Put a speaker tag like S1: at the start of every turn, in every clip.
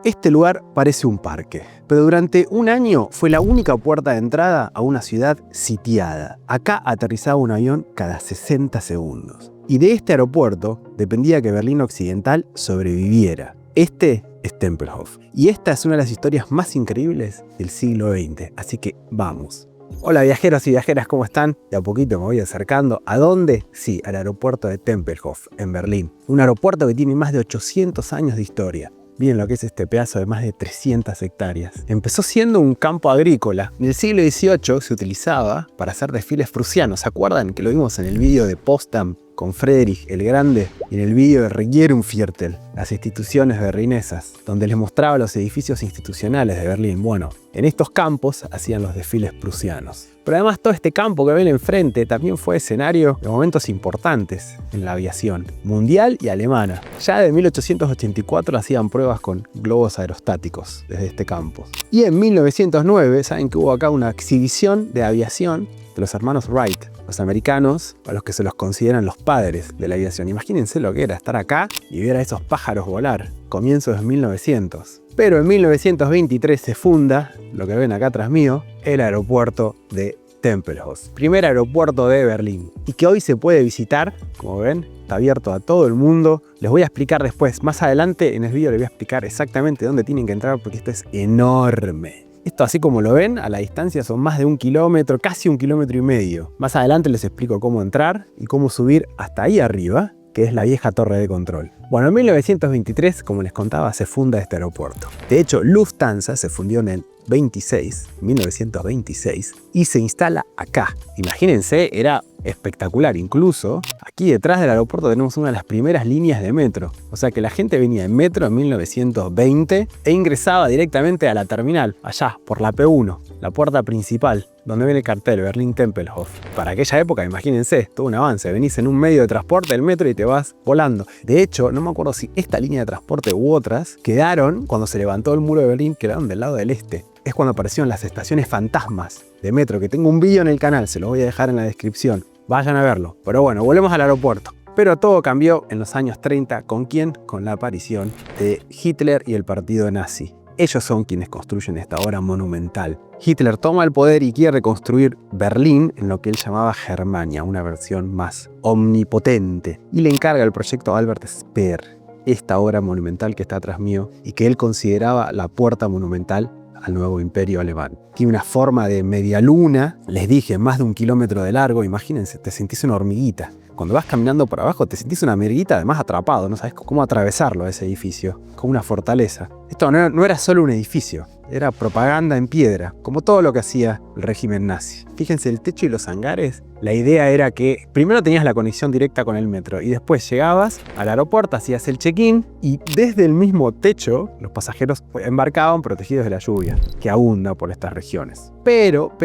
S1: Este lugar parece un parque, pero durante un año fue la única puerta de entrada a una ciudad sitiada. Acá aterrizaba un avión cada 60 segundos. Y de este aeropuerto dependía que Berlín Occidental sobreviviera. Este es Tempelhof. Y esta es una de las historias más increíbles del siglo XX. Así que vamos. Hola viajeros y viajeras, ¿cómo están? De a poquito me voy acercando. ¿A dónde? Sí, al aeropuerto de Tempelhof, en Berlín. Un aeropuerto que tiene más de 800 años de historia. Miren lo que es este pedazo de más de 300 hectáreas. Empezó siendo un campo agrícola. En el siglo XVIII se utilizaba para hacer desfiles prusianos. ¿Se acuerdan que lo vimos en el vídeo de Potsdam con Friedrich el Grande y en el vídeo de Regierungsviertel, las instituciones berlinesas, donde les mostraba los edificios institucionales de Berlín? Bueno, en estos campos hacían los desfiles prusianos. Pero además todo este campo que ven enfrente también fue escenario de momentos importantes en la aviación mundial y alemana. Ya de 1884 hacían pruebas con globos aerostáticos desde este campo. Y en 1909, saben que hubo acá una exhibición de aviación de los hermanos Wright, los americanos, a los que se los consideran los padres de la aviación. Imagínense lo que era estar acá y ver a esos pájaros volar, comienzos de 1900. Pero en 1923 se funda, lo que ven acá atrás mío, el aeropuerto de Tempelhof, primer aeropuerto de Berlín, y que hoy se puede visitar, como ven, está abierto a todo el mundo. Les voy a explicar después, más adelante en el vídeo les voy a explicar exactamente dónde tienen que entrar porque esto es enorme. Esto, así como lo ven, a la distancia son más de 1 kilómetro, casi 1,5 kilómetros. Más adelante les explico cómo entrar y cómo subir hasta ahí arriba, que es la vieja torre de control. Bueno, en 1923, como les contaba, se funda este aeropuerto. De hecho, Lufthansa se fundió en el 1926, y se instala acá. Imagínense, era espectacular. Incluso aquí detrás del aeropuerto tenemos una de las primeras líneas de metro. O sea que la gente venía en metro en 1920 e ingresaba directamente a la terminal, allá por la P1, la puerta principal, donde ven el cartel Berlín Tempelhof. Para aquella época, imagínense, todo un avance. Venís en un medio de transporte del metro y te vas volando. De hecho, no me acuerdo si esta línea de transporte u otras quedaron cuando se levantó el muro de Berlín, quedaron del lado del este. Es cuando aparecieron las estaciones fantasmas de metro, que tengo un vídeo en el canal, se los voy a dejar en la descripción. Vayan a verlo. Pero bueno, volvemos al aeropuerto. Pero todo cambió en los años 30. ¿Con quién? Con la aparición de Hitler y el partido nazi. Ellos son quienes construyen esta obra monumental. Hitler toma el poder y quiere reconstruir Berlín en lo que él llamaba Germania, una versión más omnipotente. Y le encarga el proyecto a Albert Speer, esta obra monumental que está atrás mío y que él consideraba la puerta monumental al nuevo imperio alemán. Tiene una forma de media luna, les dije, más de 1 kilómetro de largo. Imagínense, te sentís una hormiguita. Cuando vas caminando por abajo te sentís una hormiguita, además atrapado, no sabes cómo atravesarlo a ese edificio, como una fortaleza. Esto no era solo un edificio, era propaganda en piedra, como todo lo que hacía el régimen nazi. Fíjense, el techo y los hangares, la idea era que primero tenías la conexión directa con el metro y después llegabas al aeropuerto, hacías el check-in y desde el mismo techo los pasajeros embarcaban protegidos de la lluvia que abunda por estas regiones. Pero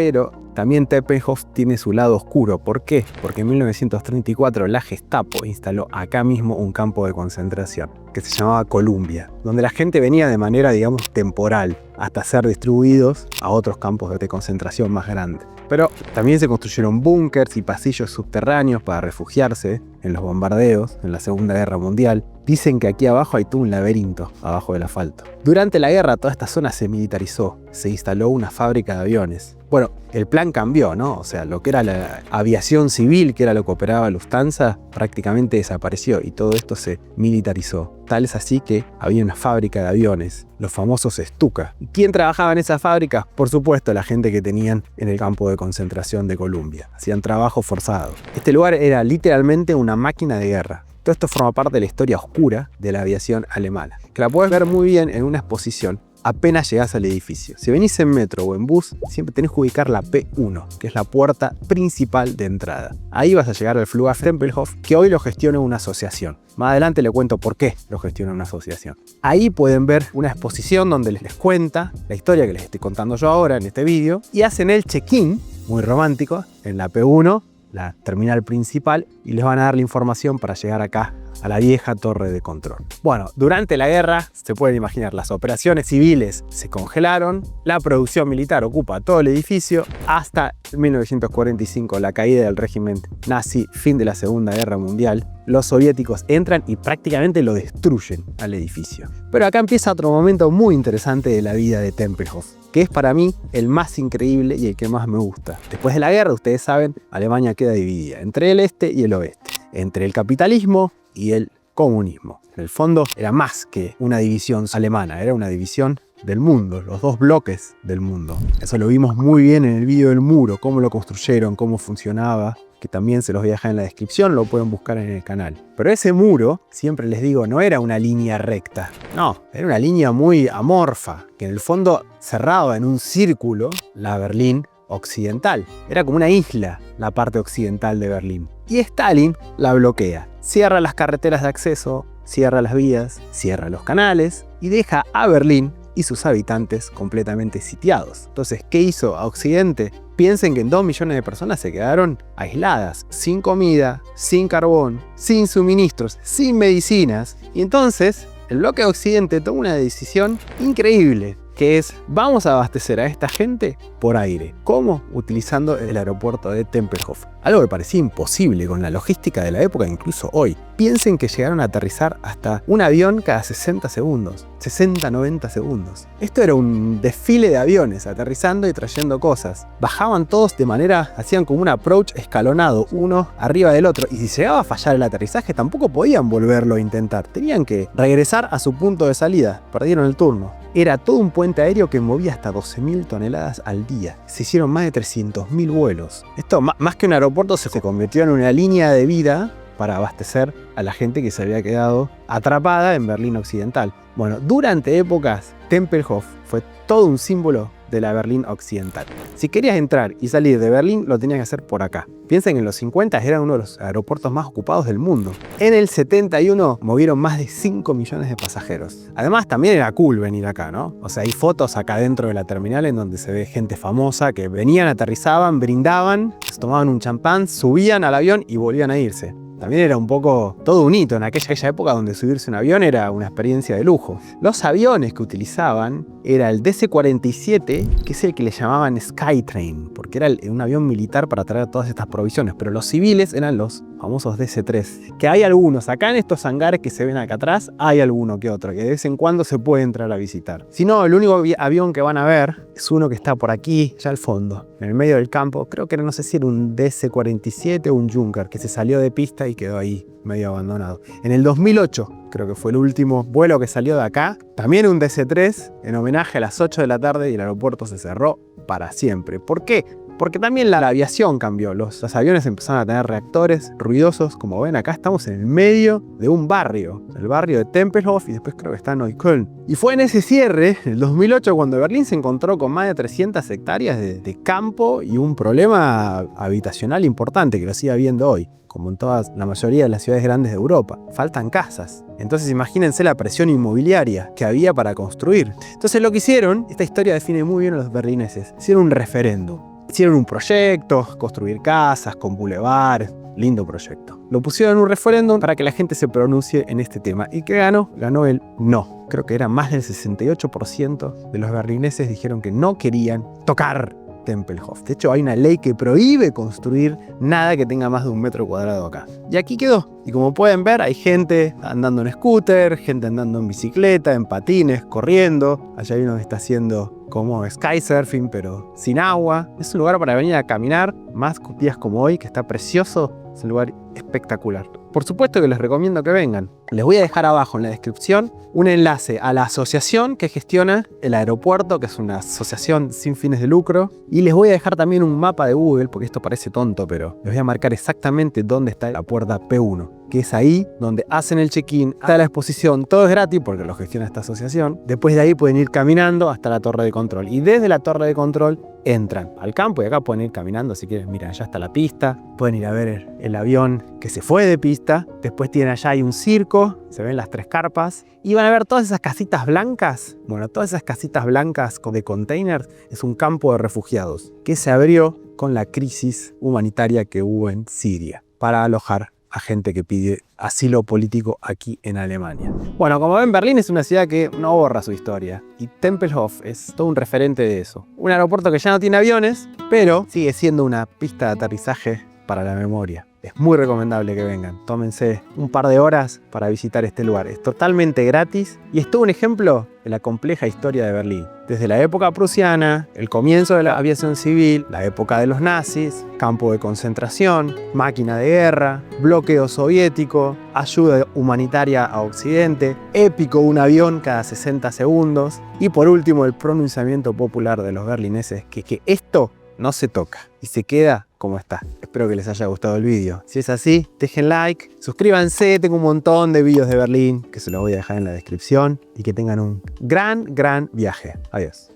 S1: también Tempelhof tiene su lado oscuro. ¿Por qué? Porque en 1934 la Gestapo instaló acá mismo un campo de concentración que se llamaba Columbia, donde la gente venía de manera, digamos, temporal hasta ser distribuidos a otros campos de concentración más grandes. Pero también se construyeron búnkers y pasillos subterráneos para refugiarse en los bombardeos en la Segunda Guerra Mundial. Dicen que aquí abajo hay todo un laberinto abajo del asfalto. Durante la guerra toda esta zona se militarizó, se instaló una fábrica de aviones. Bueno, el plan cambió, ¿no? O sea, lo que era la aviación civil, que era lo que operaba Lufthansa, prácticamente desapareció y todo esto se militarizó. Tal es así que había una fábrica de aviones, los famosos Stuka. ¿Y quién trabajaba en esas fábricas? Por supuesto, la gente que tenían en el campo de concentración de Columbia. Hacían trabajo forzado. Este lugar era literalmente una máquina de guerra. Todo esto forma parte de la historia oscura de la aviación alemana, que la puedes ver muy bien en una exposición apenas llegás al edificio. Si venís en metro o en bus, siempre tenés que ubicar la P1, que es la puerta principal de entrada. Ahí vas a llegar al Flughafen Tempelhof, que hoy lo gestiona una asociación. Más adelante le cuento por qué lo gestiona una asociación. Ahí pueden ver una exposición donde les cuenta la historia que les estoy contando yo ahora en este vídeo, y hacen el check-in, muy romántico, en la P1, la terminal principal, y les van a dar la información para llegar acá a la vieja torre de control. Bueno, durante la guerra, se pueden imaginar, las operaciones civiles se congelaron, la producción militar ocupa todo el edificio, hasta 1945, la caída del régimen nazi, fin de la Segunda Guerra Mundial. Los soviéticos entran y prácticamente lo destruyen al edificio. Pero acá empieza otro momento muy interesante de la vida de Tempelhof, que es para mí el más increíble y el que más me gusta. Después de la guerra, ustedes saben, Alemania queda dividida entre el este y el oeste, entre el capitalismo y el comunismo. En el fondo era más que una división alemana, era una división del mundo, los dos bloques del mundo. Eso lo vimos muy bien en el vídeo del muro, cómo lo construyeron, cómo funcionaba, que también se los voy a dejar en la descripción, lo pueden buscar en el canal. Pero ese muro, siempre les digo, no era una línea recta, no, era una línea muy amorfa, que en el fondo cerraba en un círculo la Berlín occidental. Era como una isla la parte occidental de Berlín. Y Stalin la bloquea, cierra las carreteras de acceso, cierra las vías, cierra los canales y deja a Berlín y sus habitantes completamente sitiados. Entonces, ¿qué hizo a Occidente? Piensen que en 2 millones de personas se quedaron aisladas, sin comida, sin carbón, sin suministros, sin medicinas. Y entonces, el bloque de Occidente toma una decisión increíble, que es, vamos a abastecer a esta gente por aire. ¿Cómo? Utilizando el aeropuerto de Tempelhof. Algo que parecía imposible con la logística de la época, incluso hoy. Piensen que llegaron a aterrizar hasta un avión cada 60 segundos, 60, 90 segundos. Esto era un desfile de aviones aterrizando y trayendo cosas. Bajaban todos de manera, hacían como un approach escalonado, uno arriba del otro. Y si llegaba a fallar el aterrizaje, tampoco podían volverlo a intentar. Tenían que regresar a su punto de salida. Perdieron el turno. Era todo un puente aéreo que movía hasta 12.000 toneladas al día. Se hicieron más de 300.000 vuelos. Esto, más que un aeropuerto, se convirtió en una línea de vida para abastecer a la gente que se había quedado atrapada en Berlín Occidental. Bueno, durante épocas, Tempelhof fue todo un símbolo de la Berlín Occidental. Si querías entrar y salir de Berlín, lo tenías que hacer por acá. Piensen que en los 50 era uno de los aeropuertos más ocupados del mundo. En el 71 movieron más de 5 millones de pasajeros. Además, también era cool venir acá, ¿no? O sea, hay fotos acá dentro de la terminal en donde se ve gente famosa que venían, aterrizaban, brindaban, se tomaban un champán, subían al avión y volvían a irse. También era un poco todo un hito en aquella época donde subirse a un avión era una experiencia de lujo. Los aviones que utilizaban era el DC-47, que es el que le llamaban Skytrain, porque era un avión militar para traer todas estas provisiones, pero los civiles eran los famosos DC-3, que hay algunos, acá en estos hangares que se ven acá atrás, hay alguno que otro, que de vez en cuando se puede entrar a visitar. Si no, el único avión que van a ver es uno que está por aquí, ya al fondo, en el medio del campo. Creo que no sé si era un DC-47 o un Junker, que se salió de pista y quedó ahí, medio abandonado. En el 2008, creo que fue el último vuelo que salió de acá, también un DC-3, en homenaje a las 8 de la tarde, y el aeropuerto se cerró para siempre. ¿Por qué? Porque también la aviación cambió. Los aviones empezaron a tener reactores ruidosos. Como ven, acá estamos en el medio de un barrio, el barrio de Tempelhof, y después creo que está Neukölln. Y fue en ese cierre, en el 2008, cuando Berlín se encontró con más de 300 hectáreas de campo y un problema habitacional importante que lo sigue habiendo hoy, como en la mayoría de las ciudades grandes de Europa. Faltan casas. Entonces imagínense la presión inmobiliaria que había para construir. Entonces lo que hicieron, esta historia define muy bien a los berlineses, hicieron un referéndum. Hicieron un proyecto, construir casas con bulevar, lindo proyecto. Lo pusieron en un referéndum para que la gente se pronuncie en este tema. ¿Y qué ganó? Ganó el no. Creo que era más del 68% de los berlineses dijeron que no querían tocar Tempelhof. De hecho, hay una ley que prohíbe construir nada que tenga más de 1 metro cuadrado acá. Y aquí quedó. Y como pueden ver, hay gente andando en scooter, gente andando en bicicleta, en patines, corriendo. Allá hay uno que está haciendo como skysurfing, pero sin agua. Es un lugar para venir a caminar, más días como hoy, que está precioso. Es un lugar espectacular. Por supuesto que les recomiendo que vengan. Les voy a dejar abajo en la descripción un enlace a la asociación que gestiona el aeropuerto, que es una asociación sin fines de lucro. Y les voy a dejar también un mapa de Google, porque esto parece tonto, pero les voy a marcar exactamente dónde está la puerta P1, que es ahí donde hacen el check-in, está la exposición, todo es gratis porque lo gestiona esta asociación. Después de ahí pueden ir caminando hasta la torre de control. Y desde la torre de control entran al campo y acá pueden ir caminando si quieren. Miren, allá está la pista, pueden ir a ver el avión que se fue de pista. Después tienen allá hay un circo, se ven las 3 carpas y van a ver todas esas casitas blancas. Bueno, todas esas casitas blancas de containers es un campo de refugiados que se abrió con la crisis humanitaria que hubo en Siria para alojar a gente que pide asilo político aquí en Alemania. Bueno, como ven, Berlín es una ciudad que no borra su historia y Tempelhof es todo un referente de eso. Un aeropuerto que ya no tiene aviones, pero sigue siendo una pista de aterrizaje para la memoria. Es muy recomendable que vengan. Tómense un par de horas para visitar este lugar. Es totalmente gratis y es todo un ejemplo de la compleja historia de Berlín. Desde la época prusiana, el comienzo de la aviación civil, la época de los nazis, campo de concentración, máquina de guerra, bloqueo soviético, ayuda humanitaria a Occidente, épico un avión cada 60 segundos y por último el pronunciamiento popular de los berlineses que esto no se toca y se queda como está. Espero que les haya gustado el vídeo. Si es así, dejen like, suscríbanse, tengo un montón de vídeos de Berlín que se los voy a dejar en la descripción y que tengan un gran viaje. Adiós.